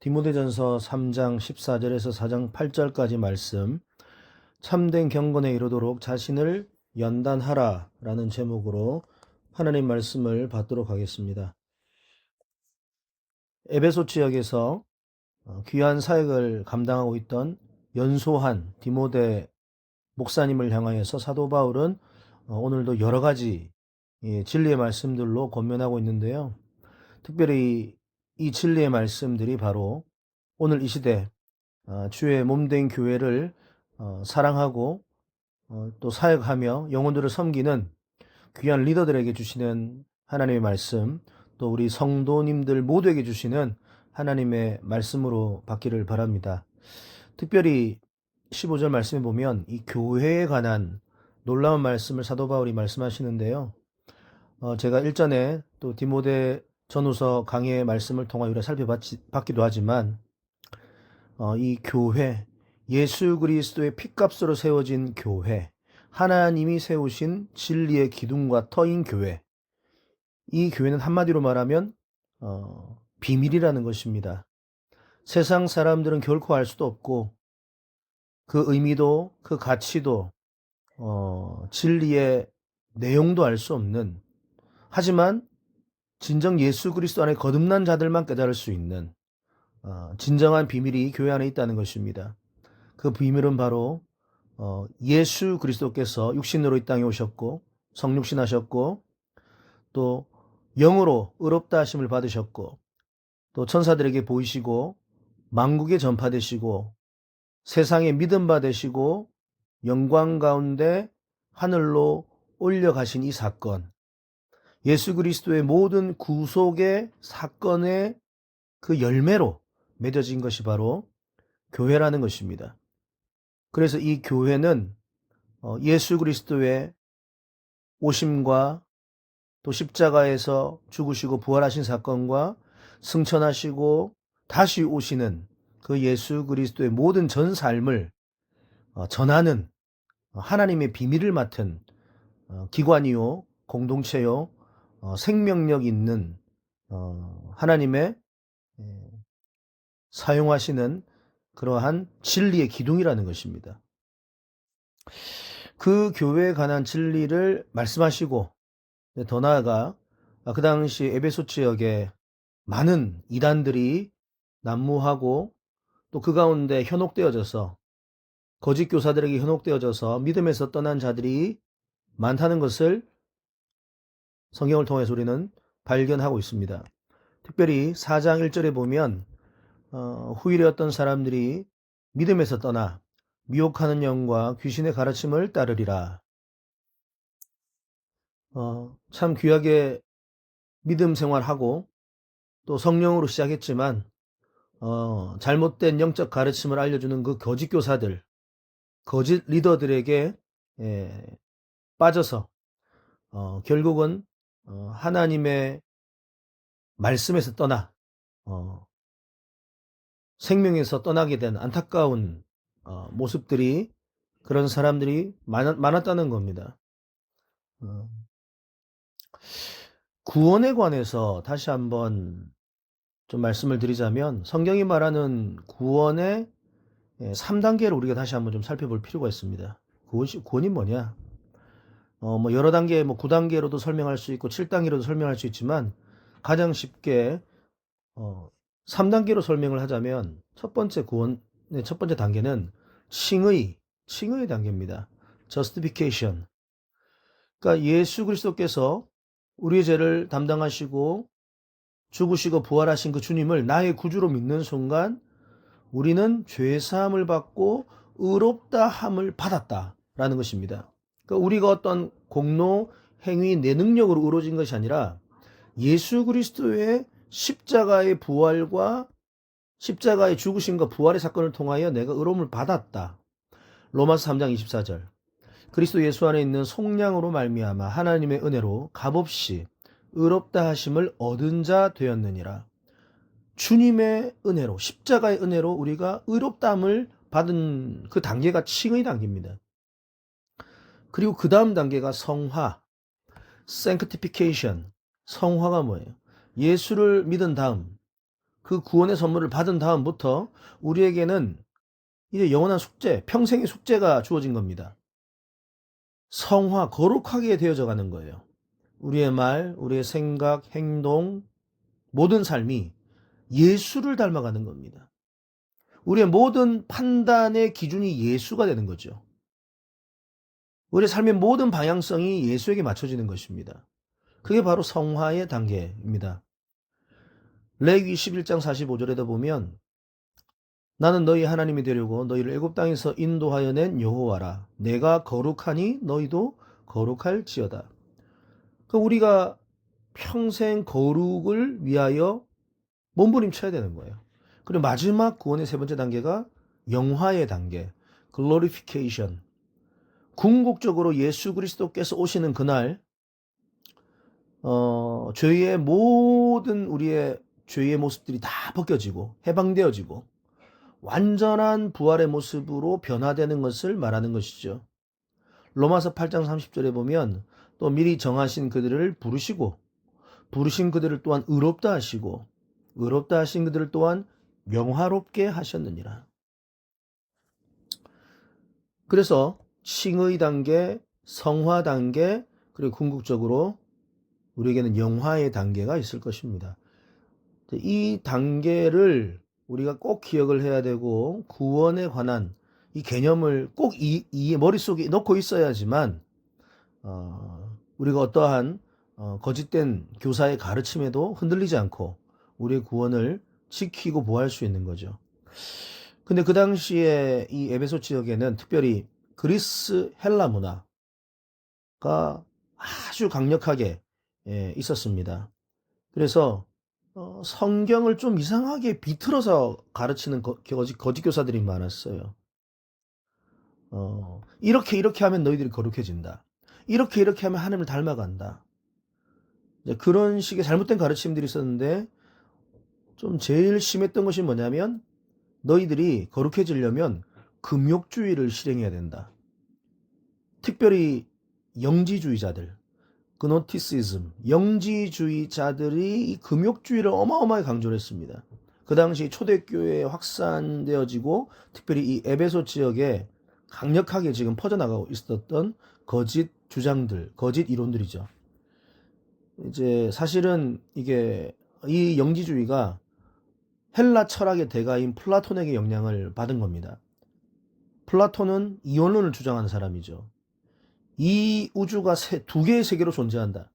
디모데전서 3장 14절에서 4장 8절까지 말씀, 참된 경건에 이르도록 자신을 연단하라 라는 제목으로 하나님 말씀을 받도록 하겠습니다. 에베소 지역에서 귀한 사역을 감당하고 있던 연소한 디모데 목사님을 향하여서 사도 바울은 오늘도 여러 가지 진리의 말씀들로 권면하고 있는데요. 특별히 이 진리의 말씀들이 바로 오늘 이 시대 주의 몸된 교회를 사랑하고 또 사역하며 영혼들을 섬기는 귀한 리더들에게 주시는 하나님의 말씀, 또 우리 성도님들 모두에게 주시는 하나님의 말씀으로 받기를 바랍니다. 특별히 15절 말씀에 보면 이 교회에 관한 놀라운 말씀을 사도 바울이 말씀하시는데요. 제가 일전에 또 디모데 전후서 강의의 말씀을 통하여 우리가 살펴봤기도 하지만 이 교회, 예수 그리스도의 핏값으로 세워진 교회, 하나님이 세우신 진리의 기둥과 터인 교회, 이 교회는 한마디로 말하면 비밀이라는 것입니다. 세상 사람들은 결코 알 수도 없고 그 의미도 그 가치도 진리의 내용도 알 수 없는, 하지만 진정 예수 그리스도 안에 거듭난 자들만 깨달을 수 있는 진정한 비밀이 교회 안에 있다는 것입니다. 그 비밀은 바로 예수 그리스도께서 육신으로 이 땅에 오셨고 성육신하셨고 또 영으로 의롭다 하심을 받으셨고 또 천사들에게 보이시고 만국에 전파되시고 세상에 믿음바 되시고 영광 가운데 하늘로 올려가신 이 사건, 예수 그리스도의 모든 구속의 사건의 그 열매로 맺어진 것이 바로 교회라는 것입니다. 그래서 이 교회는 예수 그리스도의 오심과 또 십자가에서 죽으시고 부활하신 사건과 승천하시고 다시 오시는 그 예수 그리스도의 모든 전 삶을 전하는 하나님의 비밀을 맡은 기관이요, 공동체요, 생명력 있는 하나님의 사용하시는 그러한 진리의 기둥이라는 것입니다. 그 교회에 관한 진리를 말씀하시고 더 나아가 그 당시 에베소 지역에 많은 이단들이 난무하고 또 그 가운데 현혹되어져서 거짓 교사들에게 현혹되어져서 믿음에서 떠난 자들이 많다는 것을 성경을 통해서 우리는 발견하고 있습니다. 특별히 4장 1절에 보면 후일에 어떤 사람들이 믿음에서 떠나 미혹하는 영과 귀신의 가르침을 따르리라. 참 귀하게 믿음 생활하고 또 성령으로 시작했지만 잘못된 영적 가르침을 알려주는 그 거짓 교사들, 거짓 리더들에게 빠져서 결국은 하나님의 말씀에서 떠나 생명에서 떠나게 된 안타까운 모습들이, 그런 사람들이 많았다는 겁니다. 구원에 관해서 다시 한번 좀 말씀을 드리자면 성경이 말하는 구원의 3단계를 우리가 다시 한번 좀 살펴볼 필요가 있습니다. 구원이 뭐냐? 뭐 여러 단계, 9단계로도 설명할 수 있고 7단계로도 설명할 수 있지만 가장 쉽게 3단계로 설명을 하자면 첫 번째 구원의 첫 번째 단계는 칭의 단계입니다. justification. 그러니까 예수 그리스도께서 우리의 죄를 담당하시고 죽으시고 부활하신 그 주님을 나의 구주로 믿는 순간 우리는 죄사함을 받고 의롭다 함을 받았다라는 것입니다. 그러니까 우리가 어떤 공로, 행위, 내 능력으로 이루어진 것이 아니라 예수 그리스도의 십자가의 부활과 십자가의 죽으심과 부활의 사건을 통하여 내가 의로움을 받았다. 로마서 3장 24절. 그리스도 예수 안에 있는 속량으로 말미암아 하나님의 은혜로 값없이 의롭다 하심을 얻은 자 되었느니라. 주님의 은혜로, 십자가의 은혜로 우리가 의롭다함을 받은 그 단계가 칭의 단계입니다. 그리고 그 다음 단계가 성화, sanctification. 성화가 뭐예요? 예수를 믿은 다음 그 구원의 선물을 받은 다음부터 우리에게는 이제 영원한 숙제, 평생의 숙제가 주어진 겁니다. 성화, 거룩하게 되어져 가는 거예요. 우리의 말, 우리의 생각, 행동, 모든 삶이 예수를 닮아가는 겁니다. 우리의 모든 판단의 기준이 예수가 되는 거죠. 우리의 삶의 모든 방향성이 예수에게 맞춰지는 것입니다. 그게 바로 성화의 단계입니다. 레위기 11장 45절에도 보면 나는 너희 하나님이 되려고 너희를 애굽 땅에서 인도하여 낸 여호와라. 내가 거룩하니 너희도 거룩할지어다. 우리가 평생 거룩을 위하여 몸부림쳐야 되는 거예요. 그리고 마지막 구원의 세 번째 단계가 영화의 단계, glorification. 궁극적으로 예수 그리스도께서 오시는 그날, 죄의 모든 우리의 죄의 모습들이 다 벗겨지고 해방되어지고 완전한 부활의 모습으로 변화되는 것을 말하는 것이죠. 로마서 8장 30절에 보면 또 미리 정하신 그들을 부르시고 부르신 그들을 또한 의롭다 하시고 의롭다 하신 그들을 또한 영화롭게 하셨느니라. 그래서 칭의 단계, 성화 단계, 그리고 궁극적으로 우리에게는 영화의 단계가 있을 것입니다. 이 단계를 우리가 꼭 기억을 해야 되고 구원에 관한 이 개념을 꼭 이 머릿속에 넣고 있어야지만 우리가 어떠한 거짓된 교사의 가르침에도 흔들리지 않고 우리의 구원을 지키고 보호할 수 있는 거죠. 근데 그 당시에 이 에베소 지역에는 특별히 그리스 헬라 문화가 아주 강력하게 있었습니다. 그래서 성경을 좀 이상하게 비틀어서 가르치는 거짓 교사들이 많았어요. 이렇게 하면 너희들이 거룩해진다. 이렇게 하면 하나님을 닮아간다. 그런 식의 잘못된 가르침들이 있었는데 좀 제일 심했던 것이 뭐냐면 너희들이 거룩해지려면 금욕주의를 실행해야 된다. 특별히 영지주의자들, 그노티시즘, 영지주의자들이 이 금욕주의를 어마어마하게 강조를 했습니다. 그 당시 초대교회에 확산되어지고 특별히 이 에베소 지역에 강력하게 지금 퍼져나가고 있었던 거짓 주장들, 거짓 이론들이죠. 이제 사실은 이게 이 영지주의가 헬라 철학의 대가인 플라톤에게 영향을 받은 겁니다. 플라톤은 이원론을 주장하는 사람이죠. 이 우주가 두 개의 세계로 존재한다.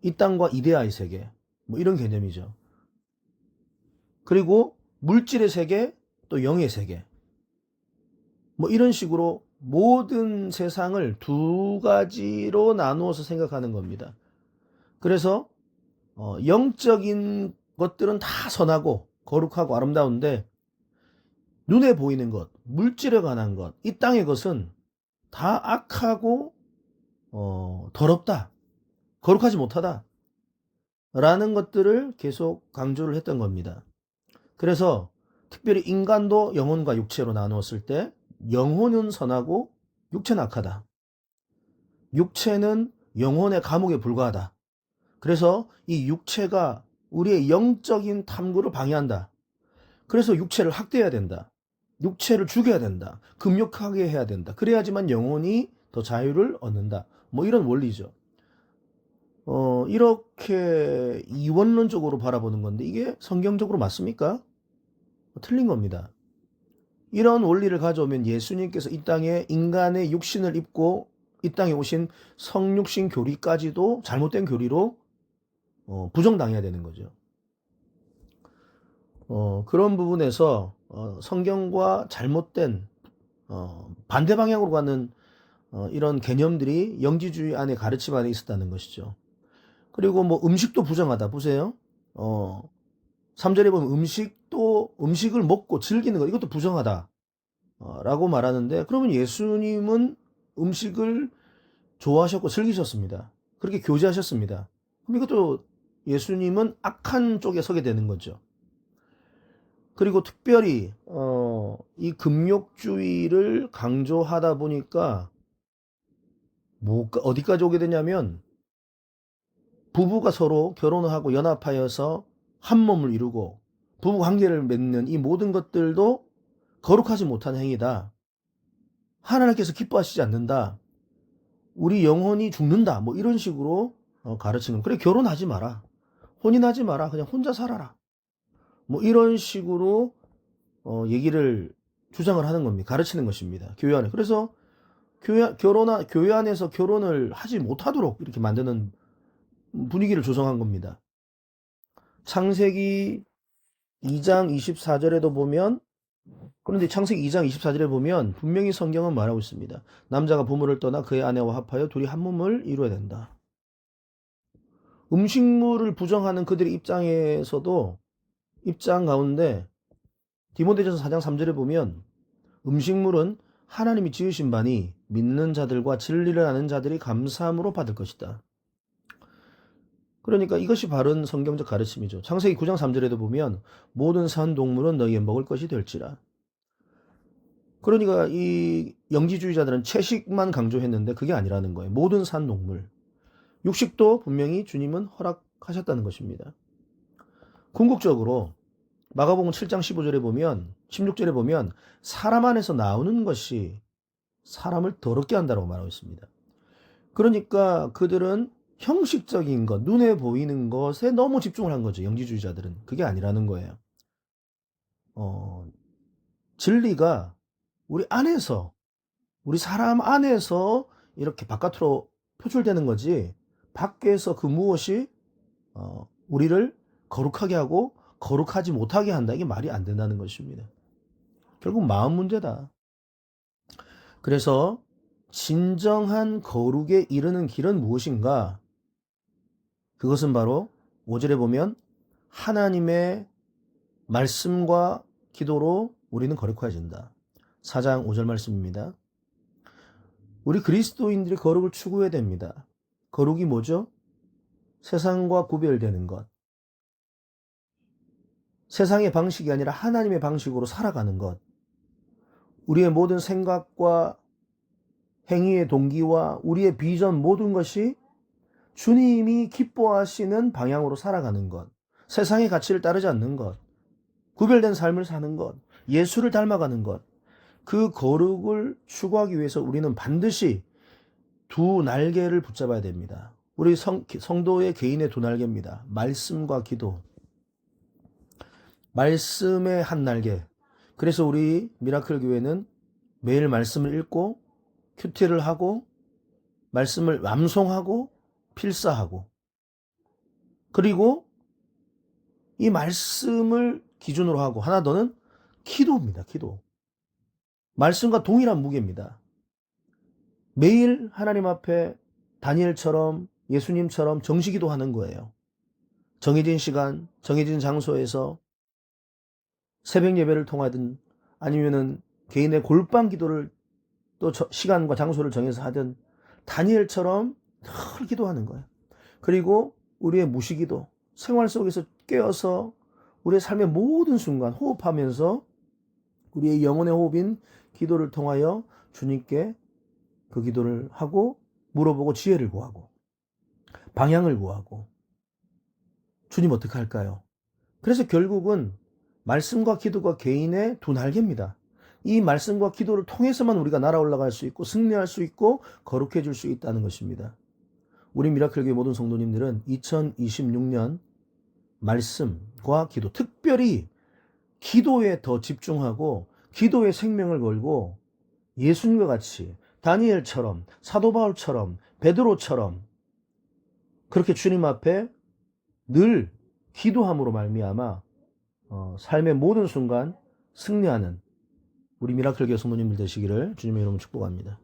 이 땅과 이데아의 세계, 뭐 이런 개념이죠. 그리고 물질의 세계, 또 영의 세계. 뭐 이런 식으로 모든 세상을 두 가지로 나누어서 생각하는 겁니다. 그래서 영적인 것들은 다 선하고 거룩하고 아름다운데 눈에 보이는 것, 물질에 관한 것, 이 땅의 것은 다 악하고 더럽다, 거룩하지 못하다 라는 것들을 계속 강조를 했던 겁니다. 그래서 특별히 인간도 영혼과 육체로 나누었을 때 영혼은 선하고 육체는 악하다. 육체는 영혼의 감옥에 불과하다. 그래서 이 육체가 우리의 영적인 탐구를 방해한다. 그래서 육체를 학대해야 된다. 육체를 죽여야 된다. 금욕하게 해야 된다. 그래야지만 영혼이 더 자유를 얻는다. 뭐 이런 원리죠. 이렇게 이원론적으로 바라보는 건데 이게 성경적으로 맞습니까? 틀린 겁니다. 이런 원리를 가져오면 예수님께서 이 땅에 인간의 육신을 입고 이 땅에 오신 성육신 교리까지도 잘못된 교리로 부정당해야 되는 거죠. 그런 부분에서 성경과 잘못된 반대 방향으로 가는 이런 개념들이 영지주의 안에 가르침 안에 있었다는 것이죠. 그리고 뭐 음식도 부정하다. 보세요. 3절에 보면 음식을 먹고 즐기는 것 이것도 부정하다 라고 말하는데 그러면 예수님은 음식을 좋아하셨고 즐기셨습니다. 그렇게 교제하셨습니다. 그럼 이것도 예수님은 악한 쪽에 서게 되는 거죠. 그리고 특별히 이 금욕주의를 강조하다 보니까 어디까지 오게 되냐면 부부가 서로 결혼을 하고 연합하여서 한 몸을 이루고 부부 관계를 맺는 이 모든 것들도 거룩하지 못한 행위다. 하나님께서 기뻐하시지 않는다. 우리 영혼이 죽는다. 뭐 이런 식으로 가르치는. 그래, 결혼하지 마라. 혼인하지 마라. 그냥 혼자 살아라. 뭐 이런 식으로 얘기를 주장을 하는 겁니다. 가르치는 것입니다. 교회 안에. 그래서 교회 안에서 결혼을 하지 못하도록 이렇게 만드는 분위기를 조성한 겁니다. 창세기 2장 24절에도 보면, 그런데 창세기 2장 24절에 보면 분명히 성경은 말하고 있습니다. 남자가 부모를 떠나 그의 아내와 합하여 둘이 한 몸을 이루어야 된다. 음식물을 부정하는 그들의 입장 가운데 디모데전서 4장 3절에 보면 음식물은 하나님이 지으신 바니 믿는 자들과 진리를 아는 자들이 감사함으로 받을 것이다. 그러니까 이것이 바른 성경적 가르침이죠. 창세기 9장 3절에도 보면 모든 산 동물은 너희의 먹을 것이 될지라. 그러니까 이 영지주의자들은 채식만 강조했는데 그게 아니라는 거예요. 모든 산 동물. 육식도 분명히 주님은 허락하셨다는 것입니다. 궁극적으로 마가복음 7장 15절에 보면 16절에 보면 사람 안에서 나오는 것이 사람을 더럽게 한다고 말하고 있습니다. 그러니까 그들은 형식적인 것, 눈에 보이는 것에 너무 집중을 한 거죠. 영지주의자들은. 그게 아니라는 거예요. 진리가 우리 안에서, 우리 사람 안에서 이렇게 바깥으로 표출되는 거지, 밖에서 그 무엇이 우리를 거룩하게 하고 거룩하지 못하게 한다. 이게 말이 안 된다는 것입니다. 결국 마음 문제다. 그래서 진정한 거룩에 이르는 길은 무엇인가? 그것은 바로 5절에 보면 하나님의 말씀과 기도로 우리는 거룩해진다. 4장 5절 말씀입니다. 우리 그리스도인들이 거룩을 추구해야 됩니다. 거룩이 뭐죠? 세상과 구별되는 것. 세상의 방식이 아니라 하나님의 방식으로 살아가는 것. 우리의 모든 생각과 행위의 동기와 우리의 비전 모든 것이 주님이 기뻐하시는 방향으로 살아가는 것. 세상의 가치를 따르지 않는 것. 구별된 삶을 사는 것. 예수를 닮아가는 것. 그 거룩을 추구하기 위해서 우리는 반드시 두 날개를 붙잡아야 됩니다. 우리 성도의 개인의 두 날개입니다. 말씀과 기도. 말씀의 한 날개. 그래서 우리 미라클 교회는 매일 말씀을 읽고 큐티를 하고 말씀을 암송하고 필사하고, 그리고 이 말씀을 기준으로 하고 하나 더는 기도입니다. 기도. 말씀과 동일한 무게입니다. 매일 하나님 앞에 다니엘처럼 예수님처럼 정식기도 하는 거예요. 정해진 시간, 정해진 장소에서 새벽 예배를 통하든 아니면은 개인의 골방 기도를 또 시간과 장소를 정해서 하든 다니엘처럼 늘 기도하는 거예요. 그리고 우리의 무시기도, 생활 속에서 깨어서 우리의 삶의 모든 순간 호흡하면서 우리의 영혼의 호흡인 기도를 통하여 주님께 그 기도를 하고 물어보고 지혜를 구하고 방향을 구하고, 주님 어떻게 할까요? 그래서 결국은 말씀과 기도가 개인의 두 날개입니다. 이 말씀과 기도를 통해서만 우리가 날아 올라갈 수 있고 승리할 수 있고 거룩해질 수 있다는 것입니다. 우리 미라클교회 모든 성도님들은 2026년 말씀과 기도, 특별히 기도에 더 집중하고 기도에 생명을 걸고 예수님과 같이 다니엘처럼 사도 바울처럼 베드로처럼 그렇게 주님 앞에 늘 기도함으로 말미암아 삶의 모든 순간 승리하는 우리 미라클교회 성도님들 되시기를 주님의 이름으로 축복합니다.